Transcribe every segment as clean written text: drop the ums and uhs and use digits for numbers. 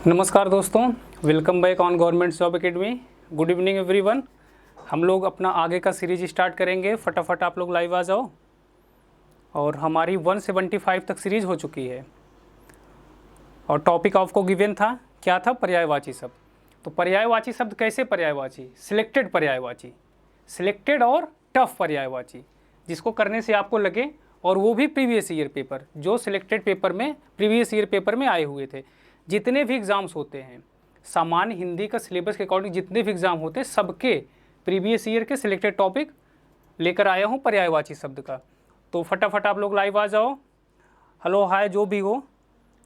नमस्कार दोस्तों, welcome back on government job academy. Good evening everyone. हम लोग अपना आगे का सीरीज स्टार्ट करेंगे। फटाफट आप लोग लाइव आ जाओ। और हमारी 175 तक सीरीज हो चुकी है और टॉपिक आपको गिवन था, क्या था? पर्यायवाची शब्द। तो पर्यायवाची शब्द कैसे पर्यायवाची? सिलेक्टेड पर्यायवाची, सिलेक्टेड और टफ पर्यायवाची, जिसको करने से आपको लगे, और वो भी प्रीवियस ईयर पेपर, जो सिलेक्टेड पेपर में प्रीवियस ईयर पेपर में आए हुए थे। जितने भी एग्ज़ाम्स होते हैं सामान्य हिंदी का सिलेबस के अकॉर्डिंग, जितने भी एग्ज़ाम होते हैं सबके प्रीवियस ईयर के सिलेक्टेड टॉपिक लेकर आया हूँ पर्यायवाची शब्द का। तो फटाफट आप लोग लाइव आ जाओ। हेलो हाय जो भी हो,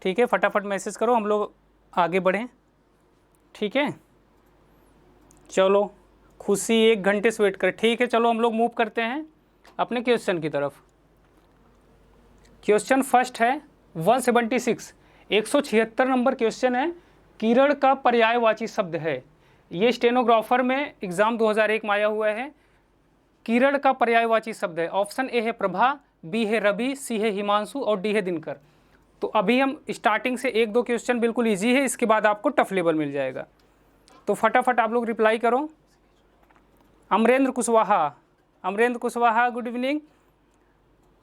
ठीक है, फटाफट मैसेज करो, हम लोग आगे बढ़ें। ठीक है, चलो खुशी 1 घंटे से वेट कर। ठीक है, चलो हम लोग मूव करते हैं अपने क्वेश्चन की तरफ। क्वेश्चन फर्स्ट है 176, 176 नंबर क्वेश्चन है। किरण का पर्यायवाची शब्द है। ये स्टेनोग्राफर में एग्जाम 2001 में आया हुआ है। किरण का पर्यायवाची शब्द है। ऑप्शन ए है प्रभा, बी है रवि, सी है हिमांशु और डी है दिनकर। तो अभी हम स्टार्टिंग से 1-2 क्वेश्चन बिल्कुल इजी है, इसके बाद आपको टफ लेवल मिल जाएगा। तो फटाफट आप लोग रिप्लाई करो। Amrendra Kushwaha, Amrendra Kushwaha good evening.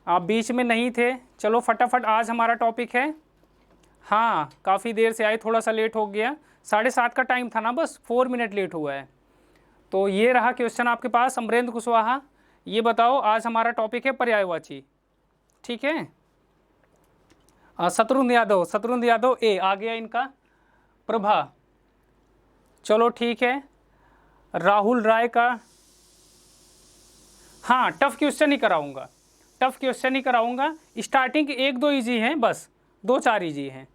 आप बीच में नहीं थे। चलो फटाफट, आज हमारा टॉपिक है, हाँ काफ़ी देर से आए, थोड़ा सा लेट हो गया, 7:30 का टाइम था ना, बस 4 मिनट लेट हुआ है। तो ये रहा क्वेश्चन आपके पास अमरेंद्र कुशवाहा। ये बताओ, आज हमारा टॉपिक है पर्यायवाची। ठीक है, शत्रुघ्न यादव, शत्रुघ्न यादव ए आ गया इनका। प्रभा, चलो ठीक है। राहुल राय का, हाँ टफ क्वेश्चन ही कराऊंगा, टफ क्वेश्चन ही कराऊंगा। स्टार्टिंग के 1-2 ईजी हैं, बस 2-4 ईजी हैं।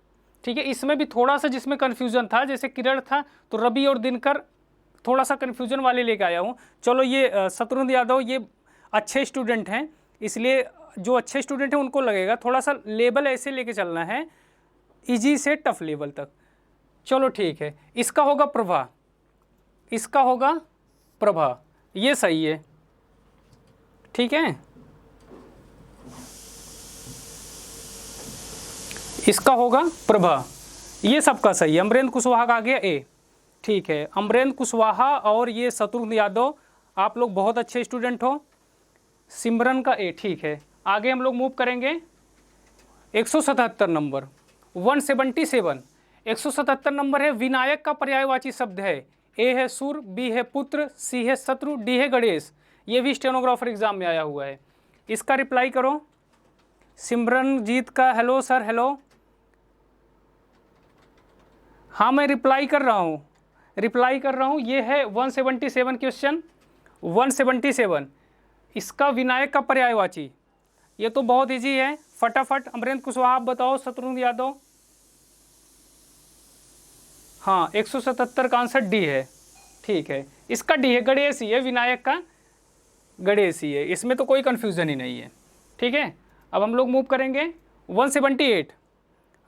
ठीक है, इसमें भी थोड़ा सा जिसमें कन्फ्यूजन था, जैसे किरण था तो रवि और दिनकर थोड़ा सा कन्फ्यूजन वाले लेके आया हूँ। चलो ये शत्रुघ्न यादव ये अच्छे स्टूडेंट हैं, इसलिए जो अच्छे स्टूडेंट हैं उनको लगेगा थोड़ा सा लेवल ऐसे लेके चलना है, इजी से टफ लेवल तक। चलो ठीक है, इसका होगा प्रभा, इसका होगा प्रभा, ये सही है। ठीक है, इसका होगा प्रभा, ये सबका सही है। अमरेंद्र कुशवाहा का आ गया ए। ठीक है, अमरेंद्र कुशवाहा और ये शत्रुघ्न यादव, आप लोग बहुत अच्छे स्टूडेंट हो। सिमरन का ए। ठीक है, आगे हम लोग मूव करेंगे। 177 नंबर, 177, 177 नंबर है। विनायक का पर्यायवाची शब्द है। ए है सूर, बी है पुत्र, सी है शत्रु, डी है गणेश। ये भी स्टेनोग्राफर एग्जाम में आया हुआ है। इसका रिप्लाई करो। सिमरनजीत का हेलो सर, हेलो। हाँ मैं रिप्लाई कर रहा हूँ, रिप्लाई कर रहा हूँ। ये है 177 क्वेश्चन, 177, इसका विनायक का पर्यायवाची। ये तो बहुत इजी है, फटाफट अमरेंद्र कुशवाहा आप बताओ, शत्रुघ्न यादव। हाँ 177 का आंसर डी है। ठीक है, इसका डी है, गणेश ही है, विनायक का गणेश ही है, इसमें तो कोई कन्फ्यूज़न ही नहीं है। ठीक है, अब हम लोग मूव करेंगे 178।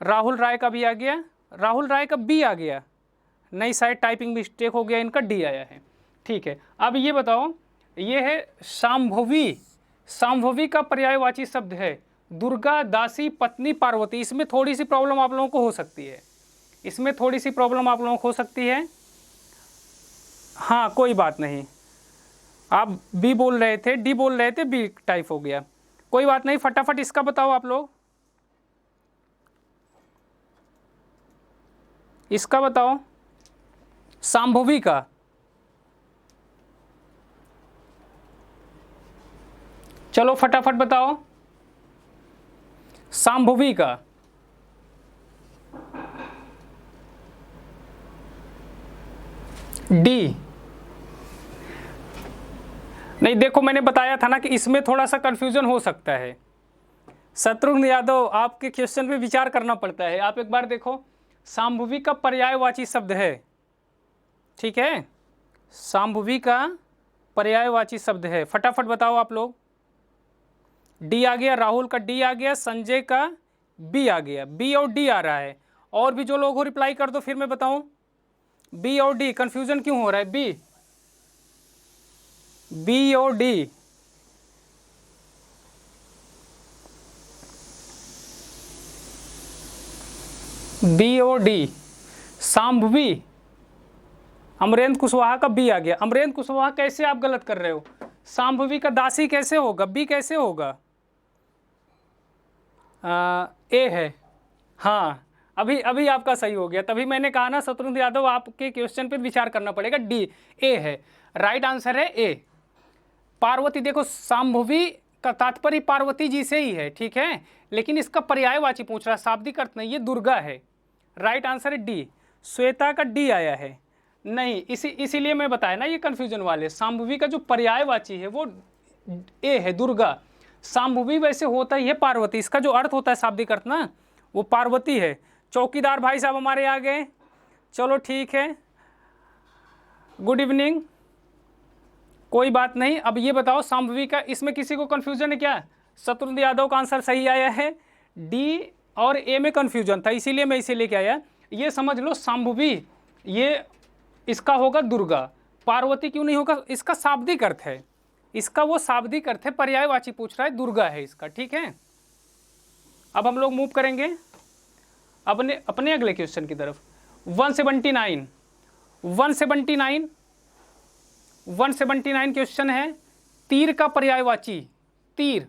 राहुल राय का भी आ गया, राहुल राय का बी आ गया, नहीं शायद टाइपिंग मिस्टेक हो गया, इनका डी आया है। ठीक है, अब ये बताओ, ये है शांभवी, शांभवी का पर्यायवाची शब्द है। दुर्गा, दासी, पत्नी, पार्वती। इसमें थोड़ी सी प्रॉब्लम आप लोगों को हो सकती है, इसमें थोड़ी सी प्रॉब्लम आप लोगों को हो सकती है। हाँ कोई बात नहीं, आप बी बोल रहे थे, डी बोल रहे थे, बी टाइप हो गया, कोई बात नहीं। फटाफट इसका बताओ आप लोग, इसका बताओ, शांभवी का। चलो फटाफट बताओ, शांभवी का। डी नहीं, देखो मैंने बताया था ना कि इसमें थोड़ा सा कंफ्यूजन हो सकता है। शत्रुघ्न यादव, आपके क्वेश्चन पे विचार करना पड़ता है। आप एक बार देखो, शांभवी का पर्यायवाची शब्द है। ठीक है, शांभवी का पर्यायवाची शब्द है, फटाफट बताओ आप लोग। डी आ गया, राहुल का डी आ गया, संजय का बी आ गया, बी और डी आ रहा है। और भी जो लोग हो रिप्लाई कर दो, फिर मैं बताऊं। बी और डी, कंफ्यूजन क्यों हो रहा है? बी, बी और डी, बी और डी, शांभवी, अमरेंद्र कुशवाहा का बी आ गया। अमरेंद्र कुशवाहा कैसे आप गलत कर रहे हो? शांभवी का दासी कैसे होगा, बी कैसे होगा? ए है। हाँ, अभी अभी आपका सही हो गया, तभी मैंने कहा ना शत्रुघ्न यादव आपके क्वेश्चन पे विचार करना पड़ेगा। डी, ए है, राइट आंसर है ए। पार्वती, देखो शांभवी का तात्पर्य पार्वती जी से ही है, ठीक है, लेकिन इसका पर्यायवाची पूछ रहा है, शाब्दिक अर्थ नहीं, ये दुर्गा है। राइट आंसर है डी। श्वेता का डी आया है नहीं, इसीलिए मैं बताया ना ये कंफ्यूजन वाले। शांभवी का जो पर्यायवाची है वो ए है, दुर्गा। शांभवी वैसे होता ही है पार्वती, इसका जो अर्थ होता है शाब्दिक अर्थ ना, वो पार्वती है। चौकीदार भाई साहब हमारे आ गए, चलो ठीक है, गुड इवनिंग, कोई बात नहीं। अब ये बताओ शांभवी का, इसमें किसी को कन्फ्यूजन है क्या? शत्रुघ्न यादव का आंसर सही आया है, डी और ए में कन्फ्यूजन था, इसीलिए मैं इसे लेके आया। ये समझ लो शांभवी ये इसका होगा दुर्गा, पार्वती क्यों नहीं होगा? इसका शाब्दिक अर्थ है, इसका वो शाब्दिक अर्थ है, पर्यायवाची पूछ रहा है, दुर्गा है इसका, ठीक है। अब हम लोग मूव करेंगे अपने अगले क्वेश्चन की तरफ। 179 क्वेश्चन है, तीर का पर्यायवाची, तीर,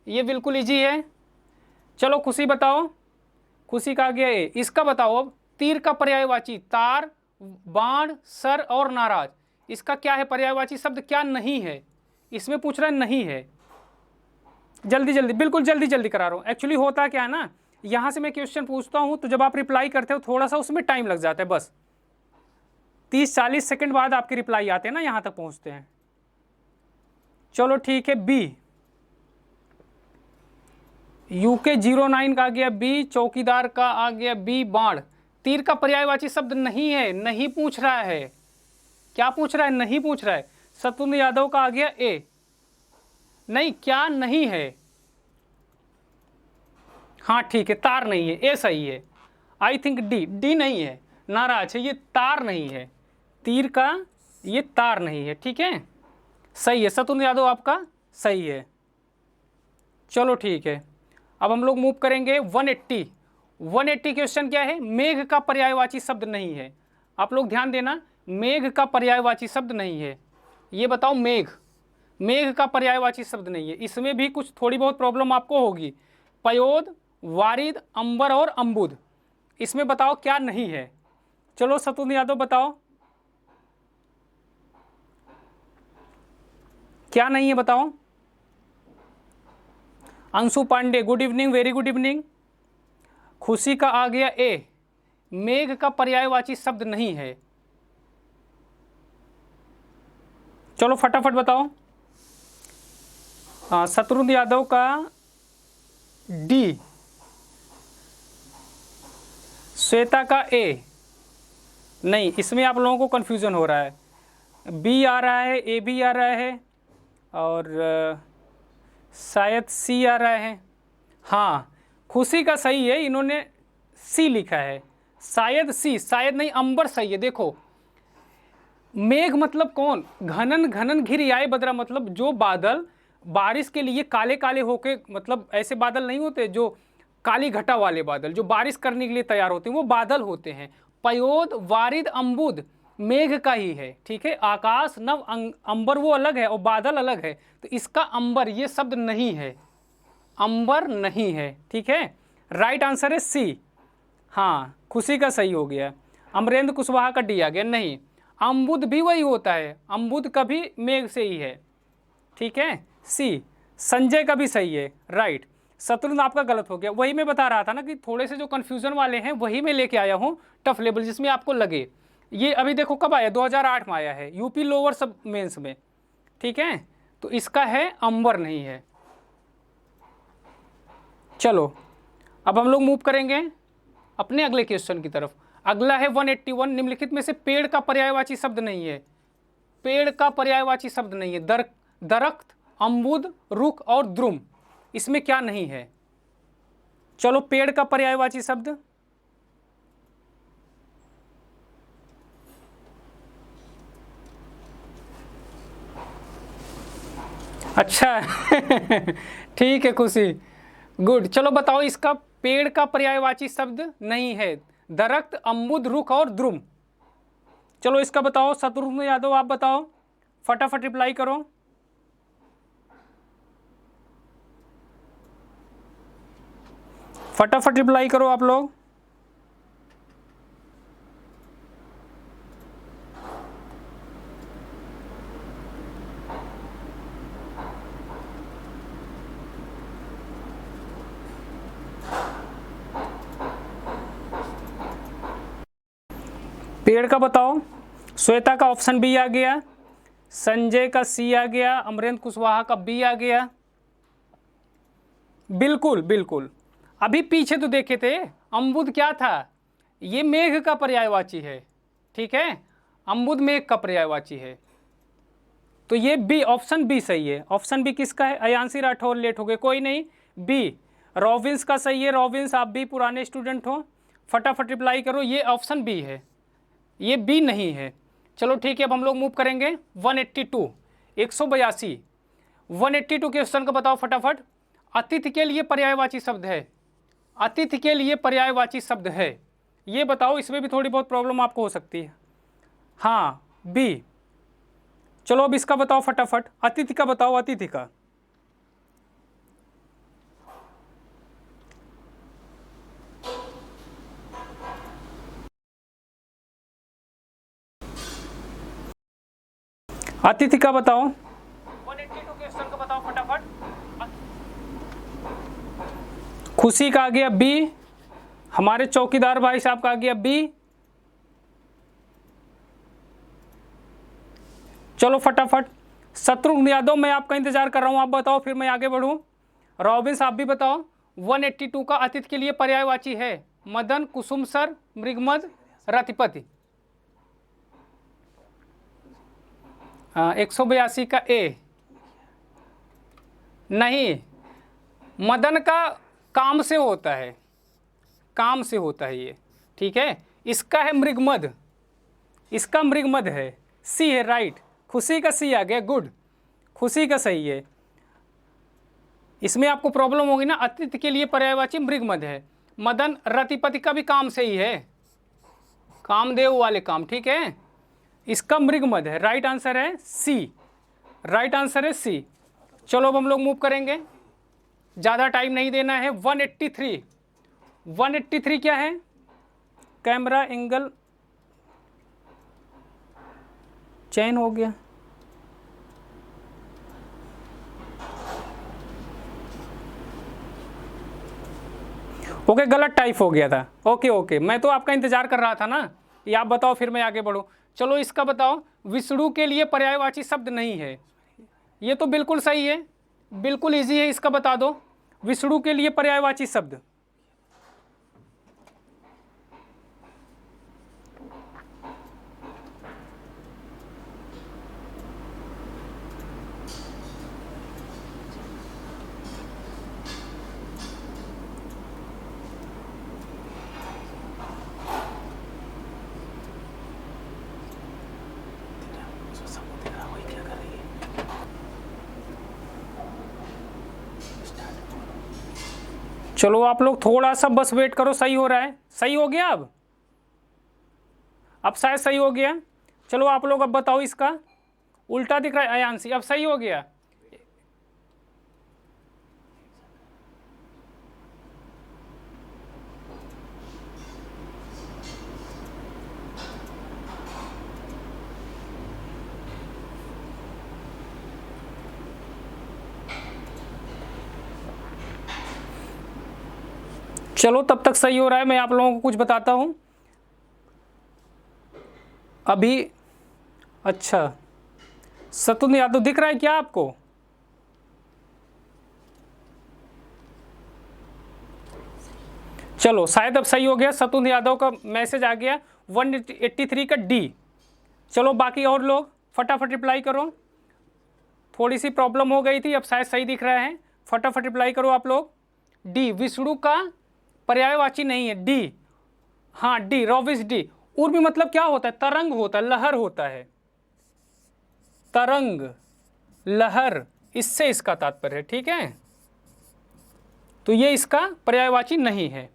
ये बिल्कुल इजी है। चलो खुशी बताओ, खुशी का आगे है, इसका बताओ अब। तीर का पर्यायवाची, तार, बाण, सर और नाराज, इसका क्या है पर्यायवाची शब्द? क्या नहीं है? इसमें पूछ रहा है नहीं है। जल्दी जल्दी, बिल्कुल जल्दी जल्दी करा रहा हूँ। एक्चुअली होता क्या है ना, यहाँ से मैं क्वेश्चन पूछता हूँ तो जब आप रिप्लाई करते हो थोड़ा सा उसमें टाइम लग जाता है, बस 30-40 सेकंड बाद आपके रिप्लाई आते हैं ना, यहाँ तक पहुँचते हैं। चलो ठीक है, बी, यूके 09 का आ गया बी, चौकीदार का आ गया बी, बाण। तीर का पर्यायवाची शब्द नहीं है, नहीं पूछ रहा है। क्या पूछ रहा है? नहीं पूछ रहा है। शत्रुघ्न यादव का आ गया ए, नहीं, क्या नहीं है? हाँ ठीक है, तार नहीं है, ए सही है। आई थिंक डी, डी नहीं है, नाराज है, ये तार नहीं है, तीर का ये तार नहीं है, ठीक है, सही है। शत्रुघ्न यादव आपका सही है। चलो ठीक है, अब हम लोग मूव करेंगे 180 क्वेश्चन क्या है? मेघ का पर्यायवाची शब्द नहीं है। आप लोग ध्यान देना, मेघ का पर्यायवाची शब्द नहीं है। ये बताओ, मेघ का पर्यायवाची शब्द नहीं है। इसमें भी कुछ थोड़ी बहुत प्रॉब्लम आपको होगी। पयोद, वारिद, अंबर और अम्बुद, इसमें बताओ क्या नहीं है? चलो शत्रुघ्न यादव बताओ क्या नहीं है, बताओ। Anshu Pandey, good evening, very good evening. खुशी का आ गया ए, मेघ का पर्यायवाची शब्द नहीं है। चलो फटाफट बताओ। शत्रुघ्न यादव का डी, श्वेता का ए, नहीं, इसमें आप लोगों को कंफ्यूजन हो रहा है। बी आ रहा है, ए भी आ रहा है और शायद सी आ रहा है। हाँ, खुशी का सही है, इन्होंने सी लिखा है, शायद सी, शायद नहीं, अंबर सही है। देखो, मेघ मतलब कौन? घनन घनन घिर आए बदरा, मतलब जो बादल बारिश के लिए काले काले होके, मतलब ऐसे बादल नहीं होते जो काली घटा वाले बादल, जो बारिश करने के लिए तैयार होते हैं, वो बादल होते हैं। पयोद, वारिद, अम्बुद मेघ का ही है, ठीक है। आकाश, नव, अंबर वो अलग है और बादल अलग है, तो इसका अंबर ये शब्द नहीं है, अंबर नहीं है, ठीक है। राइट आंसर है सी। हाँ, खुशी का सही हो गया। अमरेंद्र कुशवाहा का डी आ गया, नहीं, अम्बुद भी वही होता है, अम्बुद का भी मेघ से ही है, ठीक है, सी। संजय का भी सही है, राइट। शत्रुघ्न आपका गलत हो गया। वही मैं बता रहा था ना कि थोड़े से जो कन्फ्यूजन वाले हैं वही मैं लेके आया हूँ, टफ लेवल, जिसमें आपको लगे। ये अभी देखो कब आया, 2008 में आया है, यूपी लोअर सब मेंस में, ठीक है। तो इसका है अंबर नहीं है। चलो अब हम लोग मूव करेंगे अपने अगले क्वेश्चन की तरफ। अगला है 181, निम्नलिखित में से पेड़ का पर्यायवाची शब्द नहीं है। पेड़ का पर्यायवाची शब्द नहीं है। दरख्त, अम्बुद, रुख और द्रुम, इसमें क्या नहीं है? चलो पेड़ का पर्यायवाची शब्द, अच्छा ठीक है खुशी, गुड। चलो बताओ, इसका पेड़ का पर्यायवाची शब्द नहीं है। दरख्त, अम्बुद, रुख और द्रुम। चलो इसका बताओ शत्रुघ्न यादव, आप बताओ, फटाफट रिप्लाई करो। फटाफट रिप्लाई करो आप लोग। पेड़ का बताओ। श्वेता का ऑप्शन बी आ गया, संजय का सी आ गया, अमरेंद्र कुशवाहा का बी आ गया। बिल्कुल बिल्कुल, अभी पीछे तो देखे थे, अम्बुद क्या था, ये मेघ का पर्यायवाची है, ठीक है, अम्बुद मेघ का पर्यायवाची है। तो ये बी, ऑप्शन बी सही है। ऑप्शन बी किसका है? अयांशी राठौर लेट हो गए, कोई नहीं, बी रॉबिन्स का सही है। रॉबिन्स आप भी पुराने स्टूडेंट हो, फटाफट रिप्लाई करो, ये ऑप्शन बी है, ये बी नहीं है। चलो ठीक है, अब हम लोग मूव करेंगे 182, 182, 182 क्वेश्चन का बताओ फटाफट। अतिथि के लिए पर्यायवाची शब्द है, अतिथि के लिए पर्यायवाची शब्द है, ये बताओ। इसमें भी थोड़ी बहुत प्रॉब्लम आपको हो सकती है। हाँ बी। चलो अब इसका बताओ फटाफट, अतिथि का बताओ, अतिथि का। अतिथि का बताओ, 182 क्वेश्चन का बताओ फटाफट। खुशी का आ गया बी, हमारे चौकीदार भाई साहब का आ गया बी। चलो फटाफट, शत्रुघ्न यादव मैं आपका इंतजार कर रहा हूं, आप बताओ फिर मैं आगे बढ़ूं। रॉबिन्स आप भी बताओ। 182 का अतिथि के लिए पर्यायवाची है मदन, कुसुम सर, मृगमद, रतिपति। 182 का ए नहीं, मदन का काम से होता है, काम से होता है ये, ठीक है। इसका है मृगमद, इसका मृगमद है, सी है राइट। खुशी का सी आ गया, गुड, खुशी का सही है। इसमें आपको प्रॉब्लम होगी ना, अतिथि के लिए पर्यायवाची मृगमद है। मदन रतिपति का भी काम से ही है, कामदेव वाले काम, ठीक है। इसका मृगमद है, राइट आंसर है सी, राइट आंसर है सी। चलो अब हम लोग मूव करेंगे, ज़्यादा टाइम नहीं देना है। 183, 183 क्या है? कैमरा एंगल चेंज हो गया, ओके गलत टाइप हो गया था। ओके ओके, मैं तो आपका इंतजार कर रहा था ना, ये आप बताओ फिर मैं आगे बढ़ूँ। चलो इसका बताओ, विष्णु के लिए पर्यायवाची शब्द नहीं है, ये तो बिल्कुल सही है, बिल्कुल इजी है, इसका बता दो विष्णु के लिए पर्यायवाची शब्द। चलो आप लोग थोड़ा सा बस वेट करो, सही हो रहा है, सही हो गया अब शायद सही हो गया। चलो आप लोग अब बताओ, इसका उल्टा दिख रहा है अयांशी, अब सही हो गया। चलो तब तक सही हो रहा है, मैं आप लोगों को कुछ बताता हूं अभी। अच्छा, शत्रुघ्न यादव दिख रहा है क्या आपको? चलो शायद अब सही हो गया, शत्रुघ्न यादव का मैसेज आ गया 183 का डी। चलो बाकी और लोग फटाफट रिप्लाई करो, थोड़ी सी प्रॉब्लम हो गई थी, अब शायद सही दिख रहा है, फटाफट रिप्लाई करो आप लोग। डी विष्णु का पर्यायवाची नहीं है, डी, हाँ डी, रॉबिन्स डी। उर्मी मतलब क्या होता है? तरंग होता है, लहर होता है, तरंग लहर, इससे इसका तात्पर्य है, ठीक है। तो ये इसका पर्यायवाची नहीं है।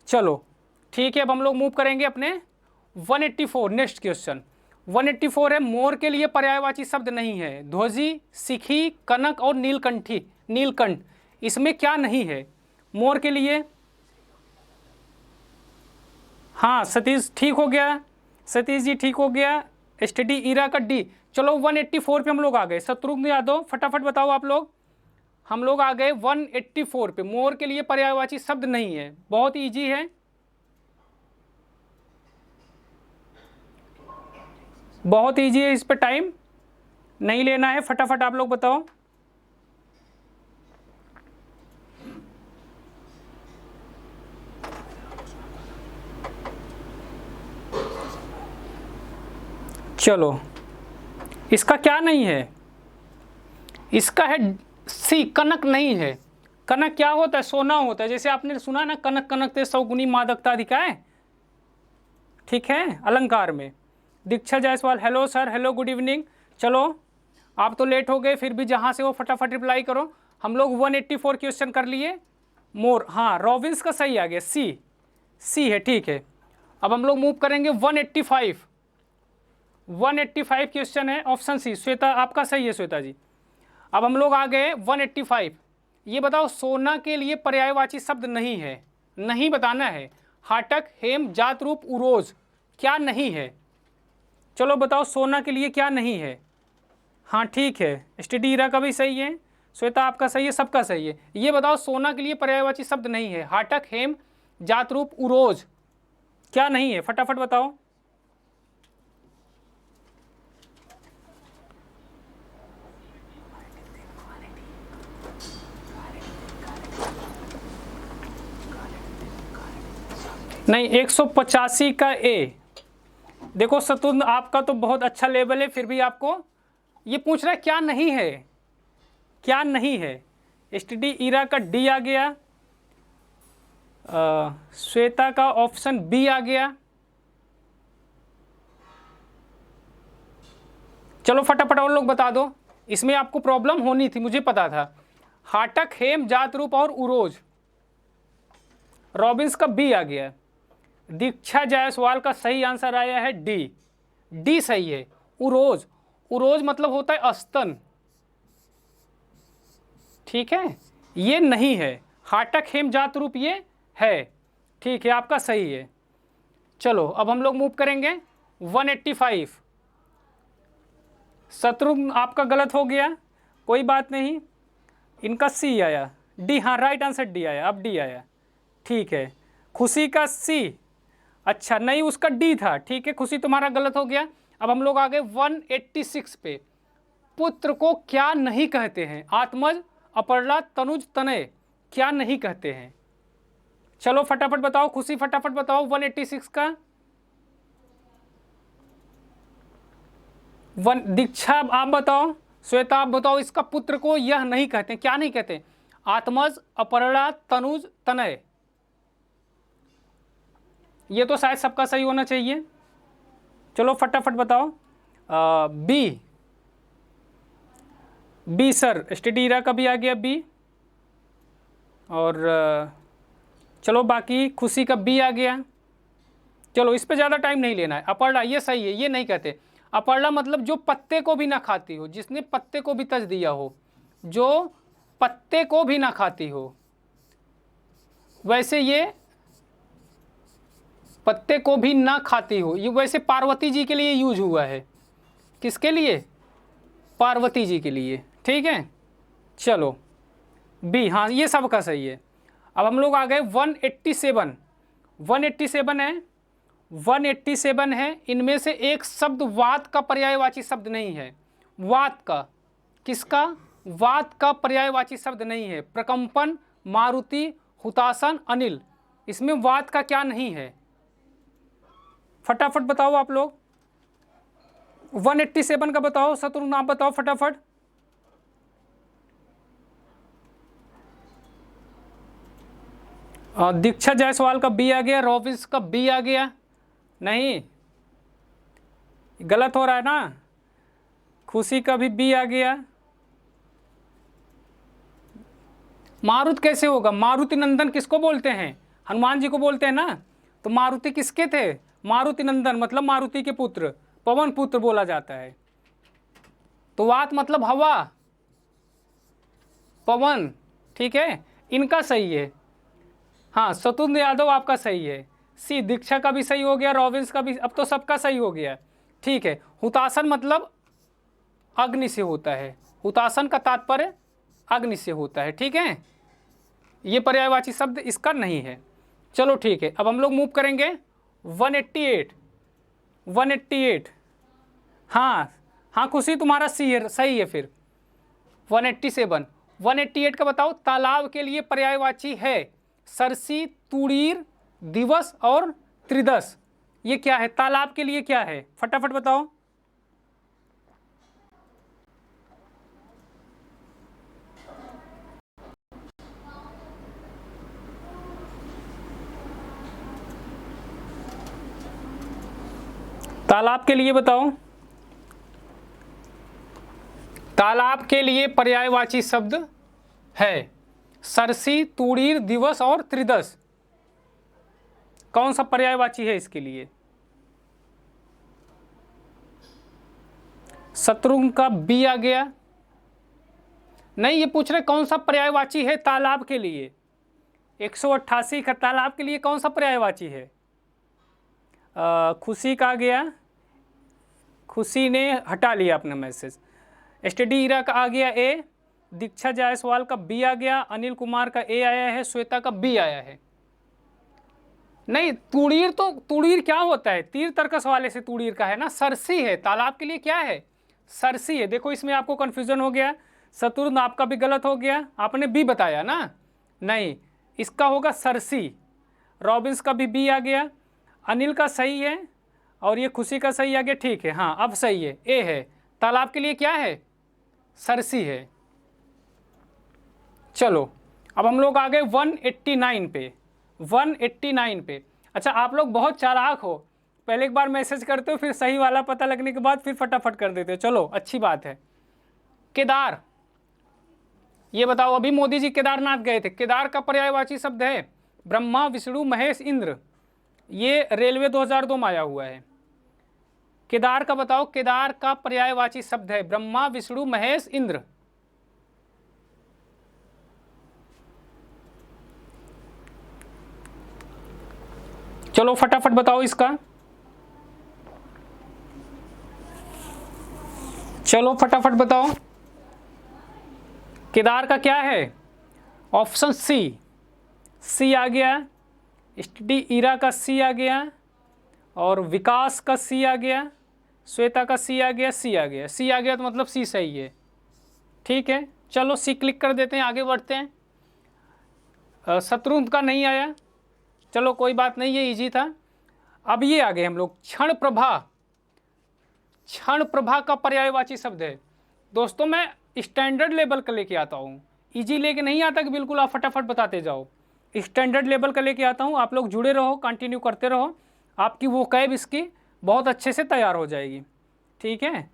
चलो ठीक है, अब हम लोग मूव करेंगे अपने 184 नेक्स्ट क्वेश्चन। 184 है, मोर के लिए पर्यायवाची शब्द नहीं है। ध्वजी, सिखी, कनक और नीलकंठी, नीलकंठ, इसमें क्या नहीं है मोर के लिए? हाँ सतीश ठीक हो गया, सतीश जी ठीक हो गया। स्टडी ईरा का डी। चलो 184 पे हम लोग आ गए। शत्रुघ्न यादव फटाफट बताओ आप लोग। हम लोग आ गए 184 पे। मोर के लिए पर्यायवाची शब्द नहीं है, बहुत इजी है, बहुत इजी है, इस पे टाइम नहीं लेना है। फटाफट आप लोग बताओ। चलो इसका क्या नहीं है? इसका है सी, कनक नहीं है। कनक क्या होता है? सोना होता है। जैसे आपने सुना ना, कनक कनक ते सौगुनी मादकता अधिकाय, ठीक है, अलंकार में। Diksha Jaiswal hello sir, hello good evening. चलो आप तो लेट हो गए, फिर भी जहाँ से वो फटाफट रिप्लाई करो। हम लोग 184 क्वेश्चन कर लिए। मोर, हाँ रॉबिन्स का सही आ गया, सी, सी है, ठीक है। अब हम लोग मूव करेंगे 185। 185 क्वेश्चन है, ऑप्शन सी। श्वेता आपका सही है, श्वेता जी। अब हम लोग आ गए 185। ये बताओ सोना के लिए पर्यायवाची शब्द नहीं है, नहीं बताना है। हाटक, हेम, जात रूप, उरोज, क्या नहीं है? चलो बताओ सोना के लिए क्या नहीं है। हाँ ठीक है, स्टडी ईरा का भी सही है, श्वेता आपका सही है, सबका सही है। ये बताओ सोना के लिए पर्यायवाची शब्द नहीं है। हाटक, हेम, जात रूप, उरोज, क्या नहीं है? फटाफट बताओ। नहीं, 185 का ए। देखो शत्रुघ्न आपका तो बहुत अच्छा लेवल है, फिर भी आपको ये पूछ रहा है क्या नहीं है, क्या नहीं है। स्टडी ईरा का डी आ गया, श्वेता का ऑप्शन बी आ गया। चलो फटाफट और लोग बता दो, इसमें आपको प्रॉब्लम होनी थी, मुझे पता था। हाटक, हेम, जात रूप और उरोज, रॉबिन्स का बी आ गया। दीक्षा जायसवाल का सही आंसर आया है डी, डी सही है। उरोज, उरोज मतलब होता है स्तन, ठीक है, ये नहीं है। हाटक, हेम, जात रूप ये है, ठीक है, आपका सही है। चलो अब हम लोग मूव करेंगे 185। शत्रुघ्न आपका गलत हो गया, कोई बात नहीं, इनका सी आया, डी, हाँ राइट आंसर डी आया, अब डी आया, ठीक है। खुशी का सी, अच्छा नहीं उसका डी था, ठीक है, खुशी तुम्हारा गलत हो गया। अब हम लोग आ गए 186 पे। पुत्र को क्या नहीं कहते हैं? आत्मज, अपरला, तनुज, तनय, क्या नहीं कहते हैं? चलो फटाफट बताओ, खुशी फटाफट बताओ 186 का। दीक्षा आप बताओ, श्वेता आप बताओ, इसका पुत्र को यह नहीं कहते, क्या नहीं कहते? आत्मज, अपरला, तनुज, तनय, ये तो शायद सबका सही होना चाहिए। चलो फटाफट बताओ। B, B sir, study era का भी आ गया बी। और चलो बाकी खुशी का बी आ गया। चलो इस पे ज़्यादा टाइम नहीं लेना है। अपरला ये सही है, ये नहीं कहते। अपरला मतलब जो पत्ते को भी ना खाती हो, जिसने पत्ते को भी तज दिया हो, जो पत्ते को भी ना खाती हो। वैसे ये पत्ते को भी ना खाती हो, ये वैसे पार्वती जी के लिए यूज हुआ है। किसके लिए? पार्वती जी के लिए, ठीक है। चलो बी, हाँ ये सबका सही है। अब हम लोग आ गए 187। 187 है, 187 है। इनमें से एक शब्द वात का पर्यायवाची शब्द नहीं है। वात का, किसका? वात का पर्यायवाची शब्द नहीं है। प्रकंपन, मारुति, हुतासन, अनिल, इसमें वात का क्या नहीं है? फटाफट बताओ आप लोग। 187 का बताओ, शत्रुघ्न आप बताओ फटाफट। दीक्षा जायसवाल का बी आ गया, रॉबिन्स का बी आ गया। नहीं, गलत हो रहा है ना। खुशी का भी बी आ गया। मारुत कैसे होगा? मारुति नंदन किसको बोलते हैं? हनुमान जी को बोलते हैं ना। तो मारुति किसके थे? मारुति नंदन मतलब मारुति के पुत्र, पवन पुत्र बोला जाता है। तो वात मतलब हवा, पवन, ठीक है, इनका सही है। हाँ, शत्रुघ्न यादव आपका सही है। सी दीक्षा का भी सही हो गया, रॉबिन्स का भी, अब तो सबका सही हो गया, ठीक है। हुतासन मतलब अग्नि से होता है, हुतासन का तात्पर्य अग्नि से होता है, ठीक है। ये पर्यायवाची शब्द इसका नहीं है। चलो ठीक है, अब हम लोग मूव करेंगे 188। हाँ हाँ खुशी, तुम्हारा सी है, सही है। फिर 188 का बताओ। तालाब के लिए पर्यायवाची है सरसी, तुड़ीर, दिवस और त्रिदश। ये क्या है? तालाब के लिए क्या है? फटाफट बताओ। तालाब के लिए बताओ। तालाब के लिए पर्यायवाची शब्द है सरसी, तुड़ीर, दिवस और त्रिदश। कौन सा पर्यायवाची है इसके लिए? शत्रुघ्न का बी आ गया। नहीं, ये पूछ रहे कौन सा पर्यायवाची है तालाब के लिए। 188 का तालाब के लिए कौन सा पर्यायवाची है? खुशी का आ गया, खुशी ने हटा लिया अपना मैसेज। स्टडी इरा का आ गया ए, दीक्षा जायसवाल का बी आ गया, अनिल कुमार का ए आया है, श्वेता का बी आया है। नहीं, तुड़ीर, तो तुड़ीर क्या होता है? तीर तर्कस वाले से तुड़ीर का है ना, सरसी है। तालाब के लिए क्या है? सरसी है। देखो इसमें आपको कंफ्यूजन हो गया। शत्रुघ्न आपका भी गलत हो गया, आपने बी बताया ना। नहीं, इसका होगा सरसी। रॉबिन्स का भी बी आ गया, अनिल का सही है और ये खुशी का सही आ गया, ठीक है। हाँ अब सही है, ए है। तालाब के लिए क्या है? सरसी है। चलो अब हम लोग आ गए 189 पे। 189 पे। अच्छा, आप लोग बहुत चालाक हो, पहले एक बार मैसेज करते हो, फिर सही वाला पता लगने के बाद फिर फटाफट कर देते हो। चलो अच्छी बात है। केदार, ये बताओ, अभी मोदी जी केदारनाथ गए थे, केदार का पर्यायवाची शब्द है ब्रह्मा, विष्णु, महेश, इंद्र। ये रेलवे 2002 में आया हुआ है। केदार का बताओ। केदार का पर्यायवाची शब्द है ब्रह्मा, विष्णु, महेश, इंद्र। चलो फटाफट बताओ इसका। चलो फटाफट बताओ। केदार का क्या है? ऑप्शन सी, सी आ गया। स्टडी इरा का सी आ गया और विकास का सी आ गया, श्वेता का सी आ गया, सी आ गया। सी आ गया तो मतलब सी सही है, ठीक है। चलो सी क्लिक कर देते हैं, आगे बढ़ते हैं। शत्रुघ्न का नहीं आया, चलो कोई बात नहीं, ये इजी था। अब ये आ गए हम लोग क्षण प्रभा। क्षण प्रभा का पर्यायवाची शब्द है। दोस्तों मैं स्टैंडर्ड लेवल का लेके आता हूँ, इजी लेके नहीं आता कि बिल्कुल आप फटाफट बताते जाओ। स्टैंडर्ड लेवल का लेके आता हूँ, आप लोग जुड़े रहो, कंटिन्यू करते रहो, आपकी वो कैब इसकी बहुत अच्छे से तैयार हो जाएगी, ठीक है।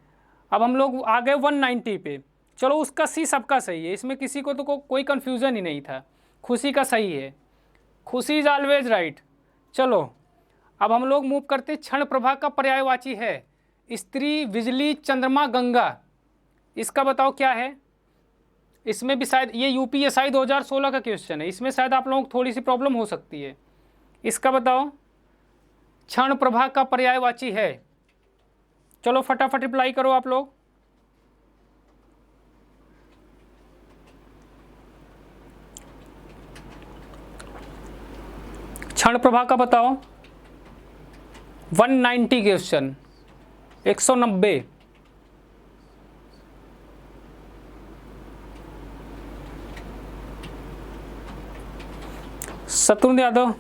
अब हम लोग आ गए 190 पे। चलो उसका सी सबका सही है, इसमें किसी को तो कोई कन्फ्यूज़न ही नहीं था। खुशी का सही है, खुशी इज ऑलवेज राइट। चलो अब हम लोग मूव करते हैं। क्षण प्रभा का पर्यायवाची है स्त्री, बिजली, चंद्रमा, गंगा। इसका बताओ क्या है? इसमें भी शायद ये यूपीएसआई 2016 का क्वेश्चन है, इसमें शायद आप लोगों को थोड़ी सी प्रॉब्लम हो सकती है। इसका बताओ क्षण प्रभा का पर्यायवाची है। चलो फटाफट रिप्लाई करो आप लोग। क्षण प्रभा का बताओ। 190 क्वेश्चन, 190। शत्रुघ्न यादव,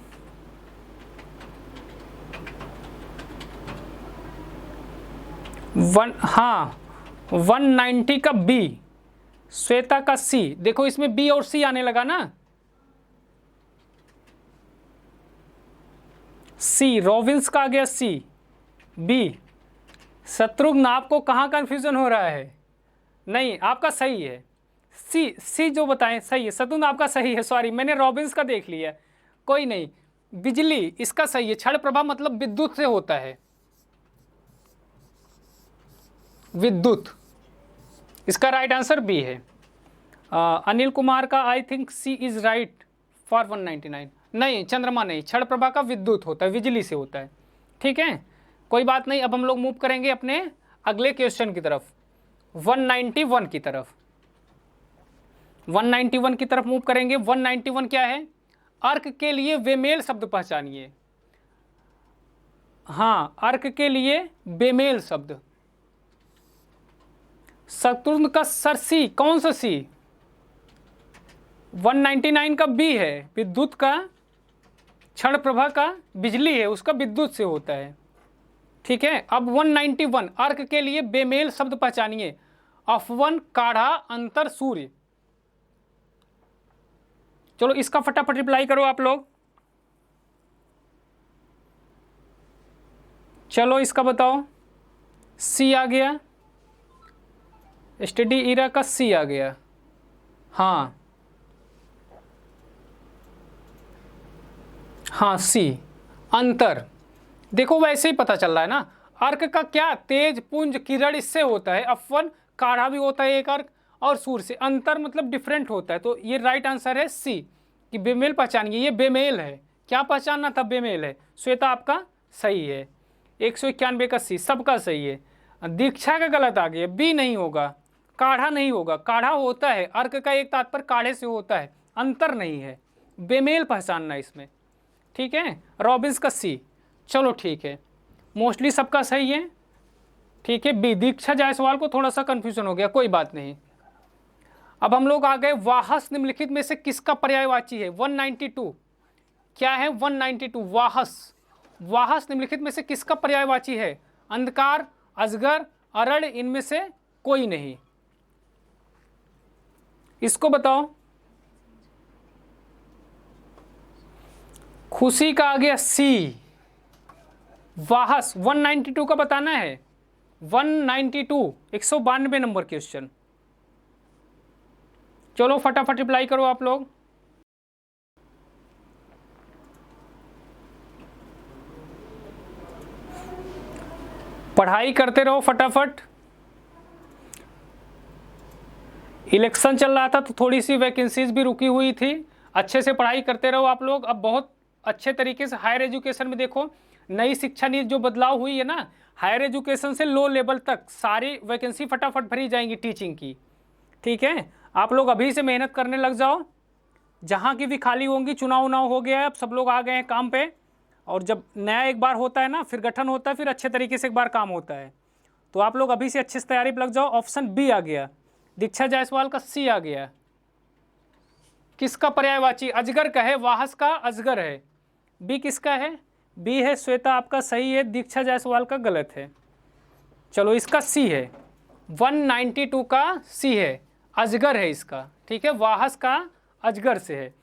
हाँ 190 का बी, श्वेता का सी। देखो इसमें बी और सी आने लगा ना। सी, रॉबिन्स का आ गया सी, बी। शत्रुघ्न आपको कहाँ कन्फ्यूजन हो रहा है? नहीं आपका सही है, सी, सी जो बताएं सही है। शत्रुघ्न आपका सही है, सॉरी मैंने रॉबिन्स का देख लिया, कोई नहीं। बिजली, इसका सही है। क्षण प्रभा मतलब विद्युत से होता है, विद्युत, इसका राइट आंसर बी है। अनिल कुमार का I think C is right for 199। नहीं, चंद्रमा नहीं, क्षण प्रभा का विद्युत होता है, बिजली से होता है। ठीक है, कोई बात नहीं। अब हम लोग मूव करेंगे अपने अगले क्वेश्चन की तरफ, 191 की तरफ। 191 की तरफ मूव करेंगे। 191 क्या है? अर्क के लिए बेमेल शब्द पहचानिए। हाँ, अर्क के लिए बेमेल शब्द। शत्रुघ्न का सर सी, कौन सा सी? 199 का बी है, विद्युत का। क्षण प्रभा का बिजली है, उसका विद्युत से होता है। ठीक है, अब 191 अर्क के लिए बेमेल शब्द पहचानिए। अफवन, काढ़ा, अंतर, सूर्य। चलो इसका फटाफट रिप्लाई करो आप लोग। चलो इसका बताओ। सी आ गया, स्टडी इरा का सी आ गया। हाँ हाँ, सी, अंतर। देखो वैसे ही पता चल रहा है ना, अर्क का क्या, तेज, पुंज, किरण, इससे होता है। अफवन, काढ़ा भी होता है एक अर्क, और सूर्य से। अंतर मतलब डिफरेंट होता है। तो ये राइट आंसर है सी, कि बेमेल पहचानिए। ये बेमेल है, क्या पहचानना था? बेमेल है। श्वेता आपका सही है, 191 का सी, सबका सही है। दीक्षा का गलत आ गया, बी नहीं होगा, काढ़ा नहीं होगा। काढ़ा होता है, अर्क का एक तात्पर्य काढ़े से होता है, अंतर नहीं है। बेमेल पहचानना इसमें। ठीक है, रॉबिन्स का सी। चलो ठीक है, मोस्टली सबका सही है। ठीक है, बी, दीक्षा जायसवाल को थोड़ा सा कंफ्यूजन हो गया, कोई बात नहीं। अब हम लोग आ गए, वाहस निम्नलिखित में से किसका पर्यायवाची है? 192 क्या है? 192 वाहस। वाहस निम्नलिखित में से किसका पर्यायवाची है? अंधकार, अजगर, अरण्य, इनमें से कोई नहीं। इसको बताओ। खुशी का आ गया सी, वाहस 192 का बताना है। 192 192 नंबर क्वेश्चन। चलो फटाफट रिप्लाई करो आप लोग। पढ़ाई करते रहो फटाफट। इलेक्शन चल रहा था तो थोड़ी सी वैकेंसीज भी रुकी हुई थी। अच्छे से पढ़ाई करते रहो आप लोग। अब बहुत अच्छे तरीके से हायर एजुकेशन में देखो, नई शिक्षा नीति जो बदलाव हुई है ना, हायर एजुकेशन से लो लेवल तक सारी वैकेंसी फटाफट भरी जाएंगी टीचिंग की। ठीक है, आप लोग अभी से मेहनत करने लग जाओ। जहाँ की भी खाली होंगी, चुनाव उनाव हो गया है, अब सब लोग आ गए हैं काम पे। और जब नया एक बार होता है ना, फिर गठन होता है, फिर अच्छे तरीके से एक बार काम होता है। तो आप लोग अभी से अच्छे से तैयारी पर लग जाओ। ऑप्शन बी आ गया, दीक्षा जायसवाल का सी आ गया। किसका पर्यायवाची? अजगर का है, वाहस का अजगर है। बी किसका है? बी है, श्वेता आपका सही है, दीक्षा जायसवाल का गलत है। चलो इसका सी है, 192 का सी है, अजगर है इसका। ठीक है, वाहस का अजगर से है।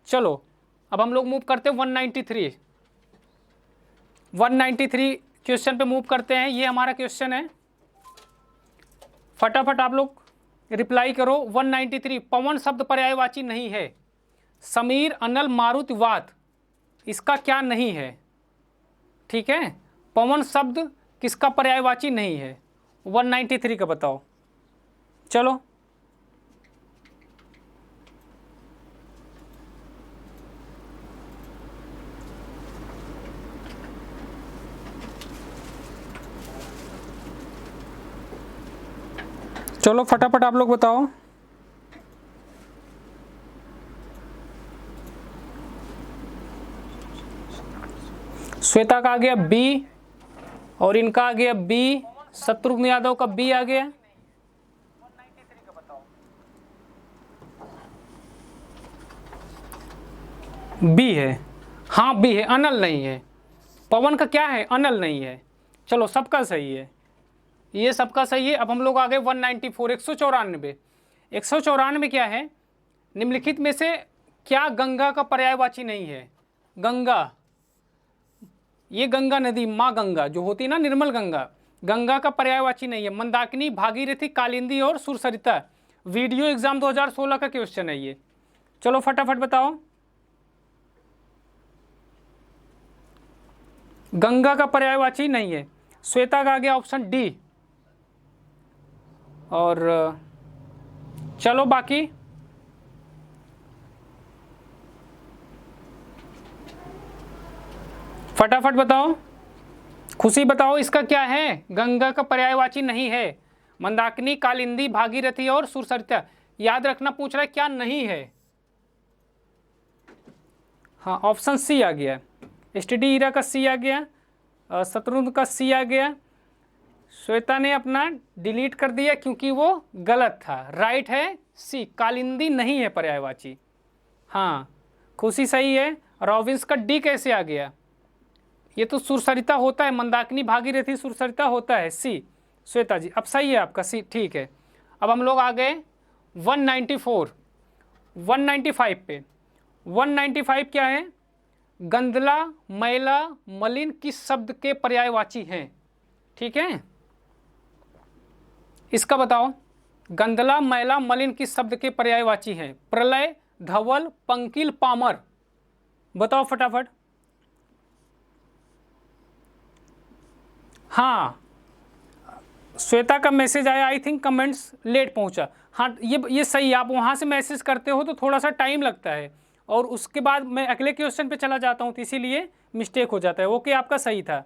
चलो अब हम लोग मूव करते हैं 193। 193 क्वेश्चन पे मूव करते हैं। ये हमारा क्वेश्चन है, फटाफट आप लोग रिप्लाई करो। 193 पवन शब्द पर्यायवाची नहीं है। समीर, अनल, मारुति, वात, इसका क्या नहीं है? ठीक है, पवन शब्द किसका पर्यायवाची नहीं है? 193 का बताओ। चलो चलो फटाफट आप लोग बताओ। श्वेता का आ गया बी, और इनका आ गया बी, शत्रुघ्न यादव का बी आ गया। 193 का बताओ। बी है, हाँ बी है, अनल नहीं है। पवन का क्या है? अनल नहीं है। चलो सबका सही है, ये सबका सही है। अब हम लोग आ गए 194 194। 194 क्या है? निम्नलिखित में से क्या गंगा का पर्यायवाची नहीं है? गंगा, ये गंगा नदी, माँ गंगा जो होती है ना, निर्मल गंगा, गंगा का पर्यायवाची नहीं है। मंदाकिनी, भागीरथी, कालिंदी और सुरसरिता। वीडियो एग्जाम 2016 का क्वेश्चन है ये। चलो फटाफट बताओ। गंगा का पर्यायवाची नहीं है। श्वेता का आ गया ऑप्शन डी। और चलो बाकी फटाफट बताओ, खुशी बताओ इसका क्या है, गंगा का पर्यायवाची नहीं है। मंदाकिनी, कालिंदी, भागीरथी और सुरसरिता। याद रखना पूछ रहा है क्या नहीं है। हाँ ऑप्शन सी आ गया, एसटीडी हीरा का सी आ गया, शत्रुघ्न का सी आ गया। श्वेता ने अपना डिलीट कर दिया क्योंकि वो गलत था। राइट है सी, कालिंदी नहीं है पर्यायवाची। हाँ खुशी सही है। रॉबिन्स का डी कैसे आ गया, ये तो सुरसरिता होता है, मंदाकिनी भागीरथी सुरसरिता होता है। सी श्वेता जी अब सही है आपका सी, ठीक है। अब हम लोग आ गए 194 195 पे। 195 क्या है, गंदला, मैला, मलिन किस शब्द के पर्यायवाची हैं। ठीक है, इसका बताओ, गंदला, मैला, मलिन किस शब्द के पर्यायवाची हैं। प्रलय, धवल, पंकिल, पामर। बताओ फटाफट। हाँ श्वेता का मैसेज आया, आई थिंक कमेंट्स लेट पहुंचा। हाँ ये सही है, आप वहाँ से मैसेज करते हो तो थोड़ा सा टाइम लगता है और उसके बाद मैं अगले क्वेश्चन पे चला जाता हूँ तो इसीलिए मिस्टेक हो जाता है। ओके आपका सही था,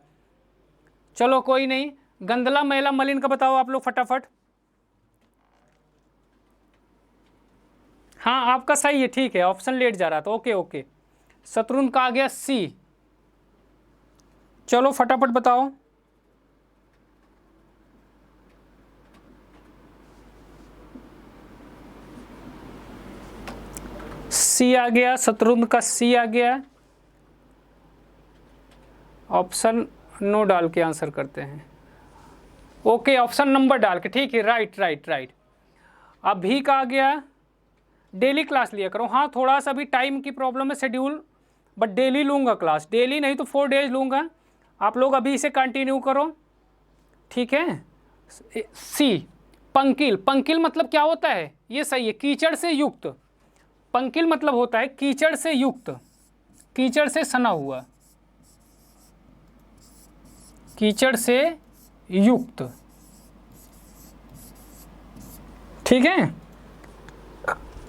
चलो कोई नहीं। गंदला, मैला, मलिन का बताओ आप लोग फटाफट। हाँ आपका सही है, ठीक है, ऑप्शन लेट जा रहा था। ओके ओके, शत्रुघ्न का आ गया सी। चलो फटाफट बताओ। सी आ गया, शत्रुघ्न का सी आ गया। ऑप्शन नो डाल के आंसर करते हैं। ओके ऑप्शन नंबर डाल के, ठीक है, राइट राइट राइट। अभी का आ गया, डेली क्लास लिया करो। हाँ थोड़ा सा भी टाइम की प्रॉब्लम है, शेड्यूल, बट डेली लूँगा क्लास, डेली नहीं तो 4 डेज लूँगा। आप लोग अभी इसे कंटिन्यू करो, ठीक है। सी पंकिल, पंकिल मतलब क्या होता है, ये सही है, कीचड़ से युक्त। पंकिल मतलब होता है कीचड़ से युक्त, कीचड़ से सना हुआ, कीचड़ से युक्त। ठीक है,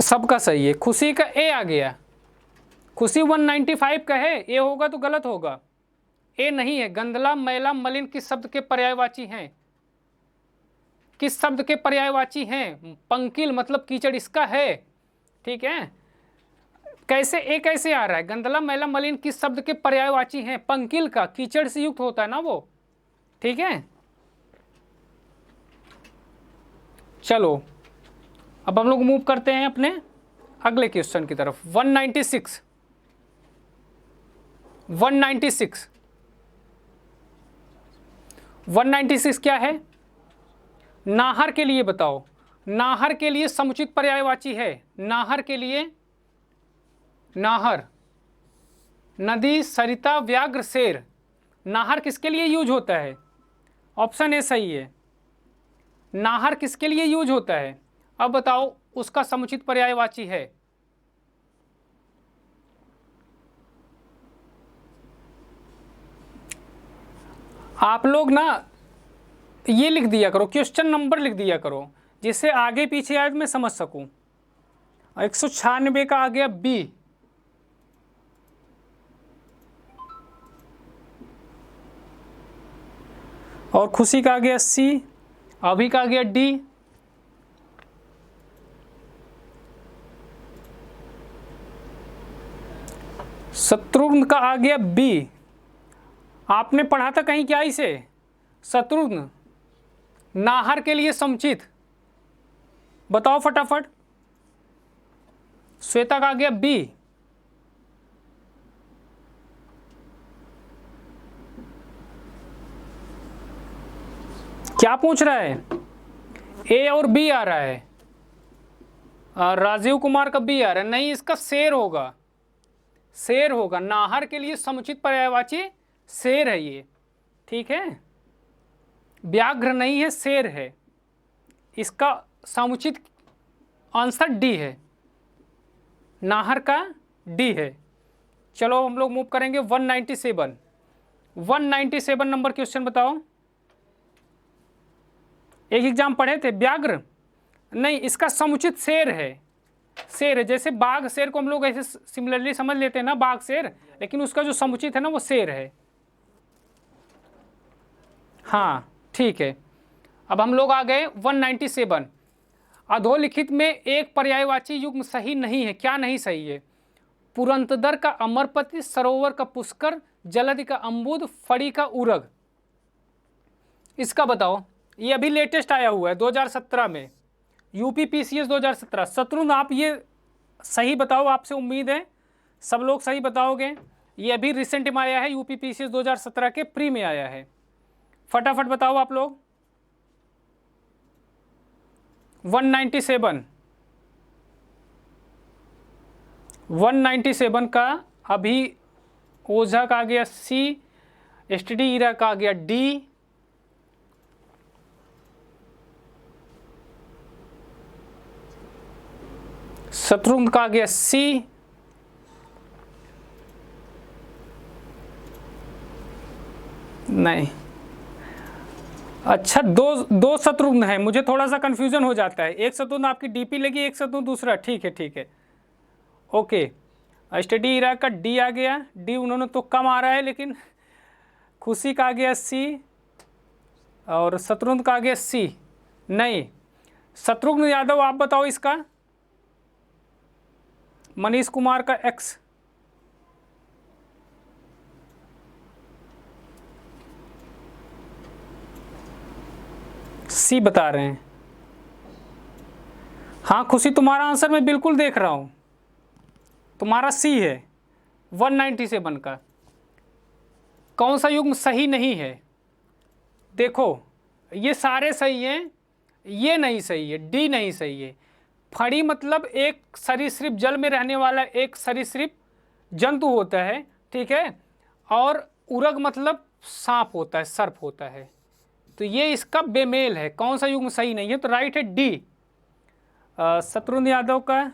सबका सही है। खुशी का ए आ गया, खुशी 195 का है, ए होगा तो गलत होगा, ए नहीं है। गंदला, मैला, मलिन किस शब्द के पर्यायवाची हैं, किस शब्द के पर्यायवाची हैं। पंकिल मतलब कीचड़, इसका है। ठीक है, कैसे ए कैसे आ रहा है, गंदला, मैला, मलिन किस शब्द के पर्यायवाची हैं। पंकिल का, कीचड़ से युक्त होता है ना वो। ठीक है, चलो अब हम लोग मूव करते हैं अपने अगले क्वेश्चन की तरफ। 196 196 क्या है, नाहर के लिए बताओ। नाहर के लिए समुचित पर्यायवाची है। नाहर के लिए, नाहर नदी, सरिता, व्याघ्र, शेर। नाहर किसके लिए यूज होता है, ऑप्शन ए सही है। नाहर किसके लिए यूज होता है, अब बताओ उसका समुचित पर्यायवाची है। आप लोग ना ये लिख दिया करो, क्वेश्चन नंबर लिख दिया करो, जिससे आगे पीछे आए तो मैं समझ सकूं। 196 का आ गया बी। और खुशी का आ गया सी, अभी का आ गया डी। शत्रुघ्न का आ गया बी। आपने पढ़ा था कहीं क्या इसे, शत्रुघ्न नाहर के लिए समुचित, बताओ फटाफट। श्वेता का आ गया बी। क्या पूछ रहा है, ए और बी आ रहा है। राजीव कुमार का बी आ रहा है, नहीं इसका शेर होगा, शेर होगा। नाहर के लिए समुचित पर्यायवाची शेर है ये। ठीक है, व्याघ्र नहीं है, शेर है। इसका समुचित आंसर डी है, नाहर का डी है। चलो हम लोग मूव करेंगे 197। 197 नंबर क्वेश्चन बताओ। एक एग्जाम पढ़े थे, व्याघ्र नहीं, इसका समुचित शेर है। शेर है, जैसे बाघ शेर को हम लोग ऐसे सिमिलरली समझ लेते हैं ना, बाघ शेर, लेकिन उसका जो समुचित है ना वो शेर है। हाँ ठीक है। अब हम लोग आ गए 197। अधोलिखित में एक पर्यायवाची युग्म सही नहीं है, क्या नहीं सही है? पुरंतदर का अमरपति, सरोवर का पुष्कर, जलधि का अम्बुद, फड़ी का उरग। इसका बताओ, ये अभी लेटेस्ट आया हुआ है 2017 में, यूपी पीसीएस 2017। शत्रुघ्न आप ये सही बताओ, आपसे उम्मीद है सब लोग सही बताओगे। ये अभी रिसेंट में आया है, यूपी पीसीएस 2017 के प्री में आया है। फटाफट बताओ आप लोग। 197 का अभी ओझा का आ गया सी, एसटीडी ईरा का आ गया डी, शत्रुघ्न का आ गया सी, नहीं अच्छा, दो शत्रुघ्न है, मुझे थोड़ा सा कंफ्यूजन हो जाता है। एक शत्रुघ्न आपकी डीपी लगी, एक शत्रुघ्न दूसरा, ठीक है ठीक है ओके। स्टडी इरा का डी आ गया, डी उन्होंने तो कम आ रहा है, लेकिन खुशी का आ गया सी और शत्रुघ्न का आ गया सी। नहीं, शत्रुघ्न यादव आप बताओ इसका। मनीष कुमार का एक्स, सी बता रहे हैं। हाँ खुशी, तुम्हारा आंसर मैं बिल्कुल देख रहा हूं, तुम्हारा सी है 197 का। कौन सा युग्म सही नहीं है? देखो ये सारे सही हैं, ये नहीं सही है, डी नहीं सही है। फड़ी मतलब एक सरीसृप, जल में रहने वाला एक सरीसृप जंतु होता है, ठीक है। और उरग मतलब सांप होता है, सर्प होता है। तो ये इसका बेमेल है, कौन सा युग्म सही नहीं है? तो राइट है डी। शत्रुघ्न यादव का,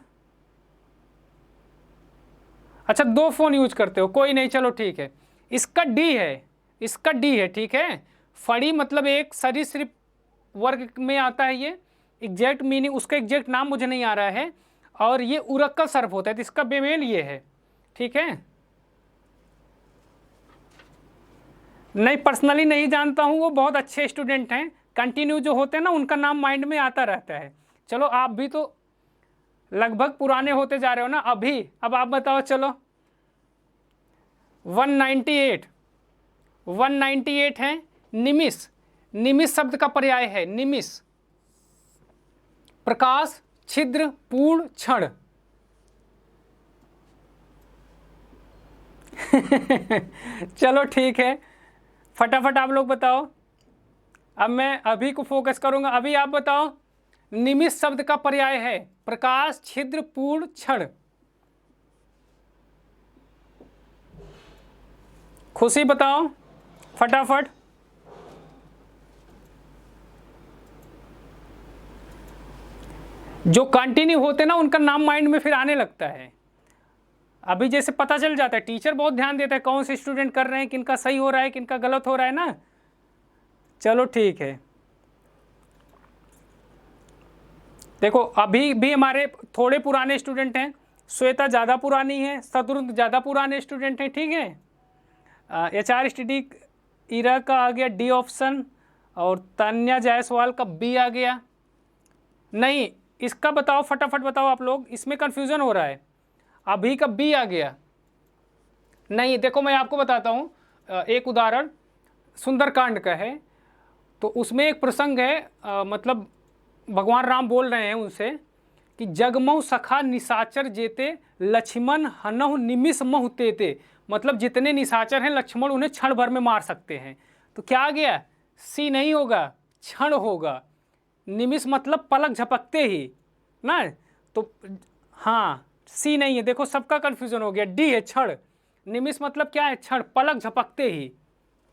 अच्छा 2 फोन यूज करते हो, कोई नहीं चलो ठीक है। इसका डी है, इसका डी है, ठीक है। फड़ी मतलब एक सरीसृप वर्ग में आता है ये, एग्जैक्ट मीनिंग उसका एग्जैक्ट नाम मुझे नहीं आ रहा है। और ये उरग का सर्प होता है, तो इसका बेमेल ये है, ठीक है। नहीं पर्सनली नहीं जानता हूँ, वो बहुत अच्छे स्टूडेंट हैं, कंटिन्यू जो होते हैं ना उनका नाम माइंड में आता रहता है। चलो आप भी तो लगभग पुराने होते जा रहे हो ना अभी। अब आप बताओ चलो। 198 है निमिष। निमिष शब्द का पर्याय है निमिष, प्रकाश, छिद्र, पूर्ण, क्षण। चलो ठीक है, फटाफट आप लोग बताओ। अब मैं अभी को फोकस करूंगा, अभी आप बताओ। निमिष शब्द का पर्याय है प्रकाश, छिद्र, पूर्ण, क्षण। खुशी बताओ फटाफट। जो कंटिन्यू होते ना उनका नाम माइंड में फिर आने लगता है। अभी जैसे पता चल जाता है, टीचर बहुत ध्यान देता है कौन से स्टूडेंट कर रहे हैं, किनका सही हो रहा है, किनका गलत हो रहा है ना। चलो ठीक है, देखो अभी भी हमारे थोड़े पुराने स्टूडेंट हैं। श्वेता ज़्यादा पुरानी है, शत्रुघ्न ज़्यादा पुराने स्टूडेंट हैं, ठीक है। HR स्टडी ईरा का आ गया डी ऑप्शन, और तान्या जायसवाल का बी आ गया। नहीं इसका बताओ फटाफट बताओ आप लोग, इसमें कन्फ्यूज़न हो रहा है। अभी का बी आ गया। नहीं देखो मैं आपको बताता हूँ, एक उदाहरण सुंदरकांड का है। तो उसमें एक प्रसंग है, मतलब भगवान राम बोल रहे हैं उनसे कि जगमऊ सखा निशाचर जेते, लक्ष्मण हनहु निमिष महु तेते। मतलब जितने निशाचर हैं लक्ष्मण उन्हें क्षण भर में मार सकते हैं। तो क्या आ गया? सी नहीं होगा, क्षण होगा। निमिष मतलब पलक झपकते ही ना, तो हाँ सी नहीं है। देखो सबका कन्फ्यूजन हो गया, डी है क्षण। निमिष मतलब क्या है? क्षण, पलक झपकते ही,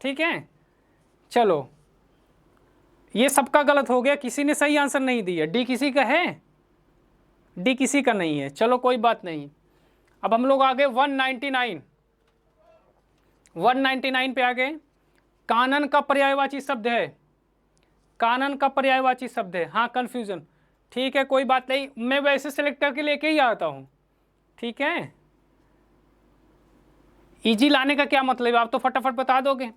ठीक है। चलो ये सबका गलत हो गया, किसी ने सही आंसर नहीं दिया। डी किसी का है? डी किसी का नहीं है, चलो कोई बात नहीं। अब हम लोग आगे 199। 199 पे आ गए। कानन का पर्यायवाची शब्द है, कानन का पर्यायवाची शब्द है। हाँ कन्फ्यूजन, ठीक है कोई बात नहीं, मैं वैसे सेलेक्ट करके लेके ही आता हूँ, ठीक है। इजी लाने का क्या मतलब है, आप तो फटाफट बता दोगे।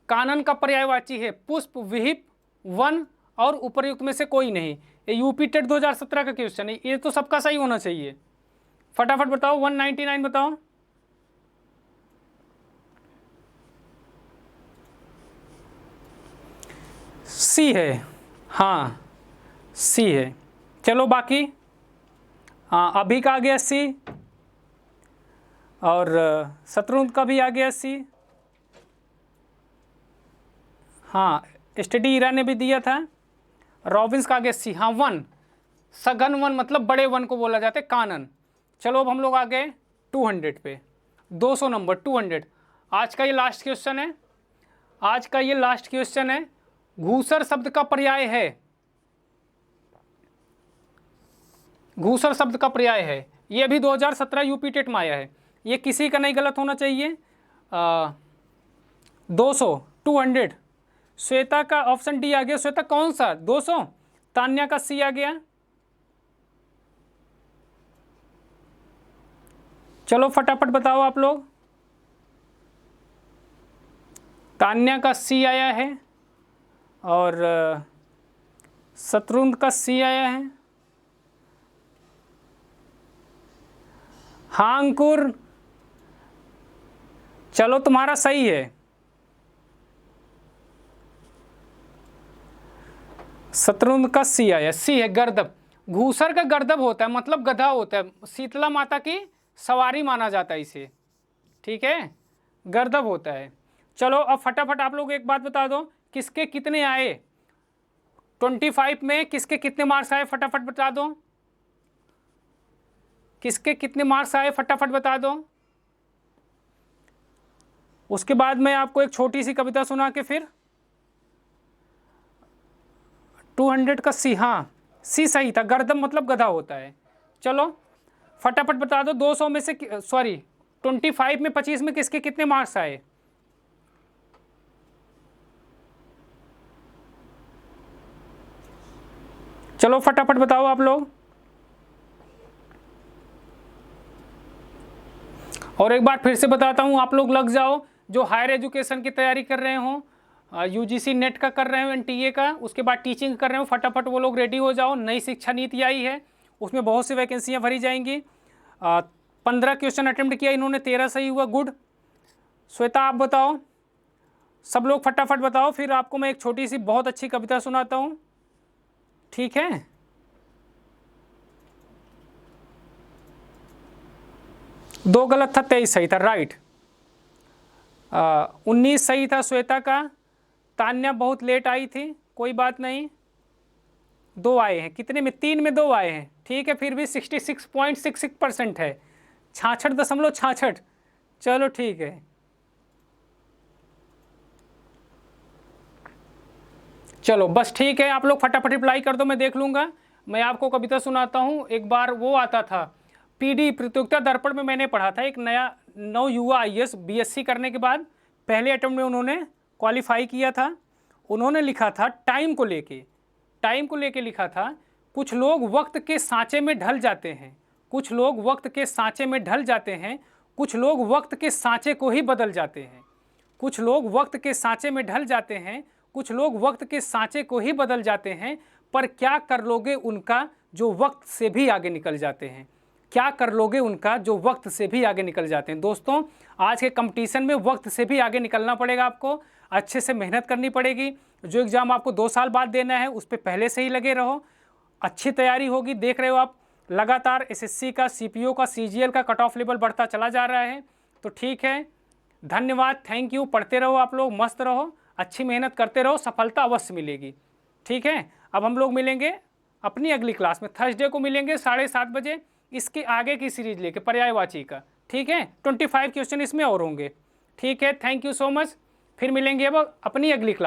कानन का पर्यायवाची है पुष्प, विहिप, वन और उपर्युक्त में से कोई नहीं। ये यूपी टेट 2017 का क्वेश्चन है, ये तो सबका सही होना चाहिए। फटाफट बताओ, 199 बताओ। सी है, हाँ सी है। चलो बाकी हाँ अभी का आ गया सी, और शत्रुघ्न का भी आ गया सी। हाँ स्टडी ईरा ने भी दिया था। रॉबिन्स का आ गया सी। हाँ वन, सघन वन मतलब बड़े वन को बोला जाता है कानन। चलो अब हम लोग आ गए 200 पे, 200 नंबर 200। आज का ये लास्ट क्वेश्चन है, आज का ये लास्ट क्वेश्चन है। घूसर शब्द का पर्याय है, घूसर शब्द का पर्याय है। ये भी 2017 यूपी टेट में आया है, ये किसी का नहीं गलत होना चाहिए। 200 200। श्वेता का ऑप्शन डी आ गया। श्वेता कौन सा 200? तान्या का सी आ गया। चलो फटाफट बताओ आप लोग। तान्या का सी आया है और शत्रुघ्न का सी आया है। हाँ अंकुर, चलो तुम्हारा सही है। शत्रुघ्न का सी आया, सी है गर्दभ। घूसर का गर्दभ होता है मतलब गधा होता है, शीतला माता की सवारी माना जाता है इसे, ठीक है, गर्दभ होता है। चलो अब फटाफट आप लोग एक बात बता दो, किसके कितने आए 25 में, किसके कितने मार्क्स आए फटाफट बता दो। किसके कितने मार्क्स आए फटाफट बता दो। उसके बाद मैं आपको एक छोटी सी कविता सुना के फिर 200 का सी। हाँ सी सही था, गर्दभ मतलब गधा होता है। चलो फटाफट बता दो 200 में से, सॉरी 25 में 25 में किसके कितने मार्क्स आए। चलो फटाफट बताओ आप लोग। और एक बार फिर से बताता हूँ, आप लोग लग जाओ जो हायर एजुकेशन की तैयारी कर रहे हो, यूजीसी नेट का कर रहे हो, एनटीए का, उसके बाद टीचिंग कर रहे हो, फटाफट वो लोग रेडी हो जाओ। नई शिक्षा नीति आई है, उसमें बहुत सी वैकेंसियाँ भरी जाएंगी। 15 क्वेश्चन अटेम्प्ट किया इन्होंने, 13 सही हुआ, गुड। श्वेता आप बताओ, सब लोग फटाफट बताओ, फिर आपको मैं एक छोटी सी बहुत अच्छी कविता सुनाता हूँ, ठीक है। दो गलत था, 23 सही था, राइट। 19 सही था श्वेता का। तान्या बहुत लेट आई थी, कोई बात नहीं, 2 आए हैं। कितने में? 3 में 2 आए हैं, ठीक है, फिर भी 66.66% है, 66.66। चलो ठीक है। चलो बस ठीक है, आप लोग फटाफट रिप्लाई कर दो, मैं देख लूँगा। मैं आपको कविता सुनाता हूँ। एक बार वो आता था पीडी प्रतियोगिता दर्पण में, मैंने पढ़ा था, एक नया नवयुवा आईएएस बीएससी करने के बाद पहले अटेम्प्ट में उन्होंने क्वालिफाई किया था। उन्होंने लिखा था टाइम को लेके लिखा था, कुछ लोग वक्त के सांचे में ढल जाते हैं, कुछ लोग वक्त के सांचे में ढल जाते हैं, कुछ लोग वक्त के सांचे को ही बदल जाते हैं, कुछ लोग वक्त के सांचे में ढल जाते हैं, कुछ लोग वक्त के सांचे को ही बदल जाते हैं, पर क्या कर लोगे उनका जो वक्त से भी आगे निकल जाते हैं, क्या कर लोगे उनका जो वक्त से भी आगे निकल जाते हैं। दोस्तों आज के कंपटीशन में वक्त से भी आगे निकलना पड़ेगा, आपको अच्छे से मेहनत करनी पड़ेगी। जो एग्ज़ाम आपको 2 साल बाद देना है उस पर पहले से ही लगे रहो, अच्छी तैयारी होगी। देख रहे हो आप लगातार एसएससी का, सीपीओ का, सीजीएल का कट ऑफ लेवल बढ़ता चला जा रहा है, तो ठीक है, धन्यवाद, थैंक यू। पढ़ते रहो आप लोग, मस्त रहो, अच्छी मेहनत करते रहो, सफलता अवश्य मिलेगी, ठीक है। अब हम लोग मिलेंगे अपनी अगली क्लास में, थर्सडे को मिलेंगे 7:30 बजे, इसके आगे की सीरीज लेके पर्यायवाची का, ठीक है। 25 क्वेश्चन इसमें और होंगे, ठीक है। थैंक यू सो मच, फिर मिलेंगे अब अपनी अगली क्लास।